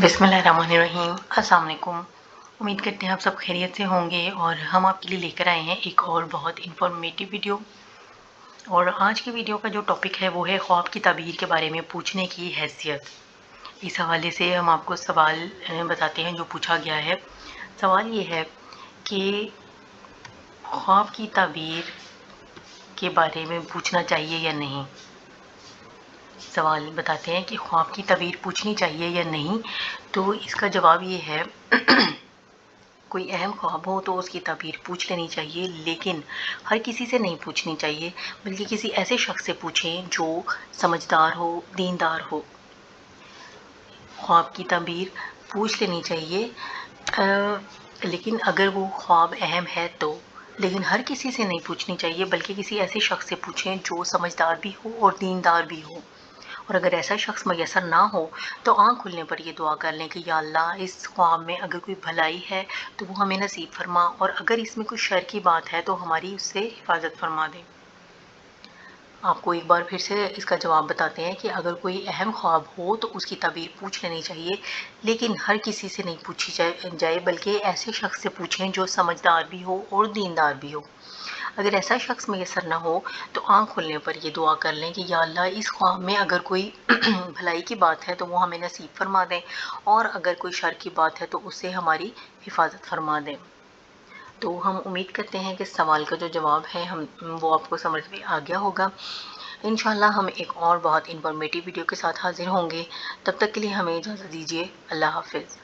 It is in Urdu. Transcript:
بسم اللہ الرحمن الرحیم۔ السلام علیکم۔ امید کرتے ہیں آپ سب خیریت سے ہوں گے اور ہم آپ کے لیے لے کر آئے ہیں ایک اور بہت انفارمیٹیو ویڈیو۔ اور آج کی ویڈیو کا جو ٹاپک ہے وہ ہے خواب کی تعبیر کے بارے میں پوچھنے کی حیثیت۔ اس حوالے سے ہم آپ کو سوال بتاتے ہیں جو پوچھا گیا ہے۔ سوال یہ ہے کہ خواب کی تعبیر کے بارے میں پوچھنا چاہیے یا نہیں۔ سوال بتاتے ہیں کہ خواب کی تعبیر پوچھنی چاہیے یا نہیں، تو اس کا جواب یہ ہے کوئی اہم خواب ہو تو اس کی تعبیر پوچھ لینی چاہیے، لیکن ہر کسی سے نہیں پوچھنی چاہیے، بلکہ کسی ایسے شخص سے پوچھیں جو سمجھدار ہو، دیندار ہو۔ خواب کی تعبیر پوچھ لینی چاہیے، لیکن اگر وہ خواب اہم ہے تو، لیکن ہر کسی سے نہیں پوچھنی چاہیے بلکہ کسی ایسے شخص سے پوچھیں جو سمجھدار بھی ہو اور دیندار بھی ہو۔ اور اگر ایسا شخص میسر نہ ہو تو آنکھ کھلنے پر یہ دعا کر لیں کہ یا اللہ، اس خواب میں اگر کوئی بھلائی ہے تو وہ ہمیں نصیب فرما، اور اگر اس میں کوئی شر کی بات ہے تو ہماری اس سے حفاظت فرما دے۔ آپ کو ایک بار پھر سے اس کا جواب بتاتے ہیں کہ اگر کوئی اہم خواب ہو تو اس کی تعبیر پوچھ لینی چاہیے، لیکن ہر کسی سے نہیں پوچھی جائے بلکہ ایسے شخص سے پوچھیں جو سمجھدار بھی ہو اور دیندار بھی ہو۔ اگر ایسا شخص میسر نہ ہو تو آنکھ کھلنے پر یہ دعا کر لیں کہ یا اللہ، اس خواب میں اگر کوئی بھلائی کی بات ہے تو وہ ہمیں نصیب فرما دیں، اور اگر کوئی شر کی بات ہے تو اس سے ہماری حفاظت فرما دیں۔ تو ہم امید کرتے ہیں کہ سوال کا جو جواب ہے وہ آپ کو سمجھ میں آ گیا ہوگا۔ انشاءاللہ ہم ایک اور بہت انفارمیٹیو ویڈیو کے ساتھ حاضر ہوں گے۔ تب تک کے لیے ہمیں اجازت دیجیے۔ اللہ حافظ۔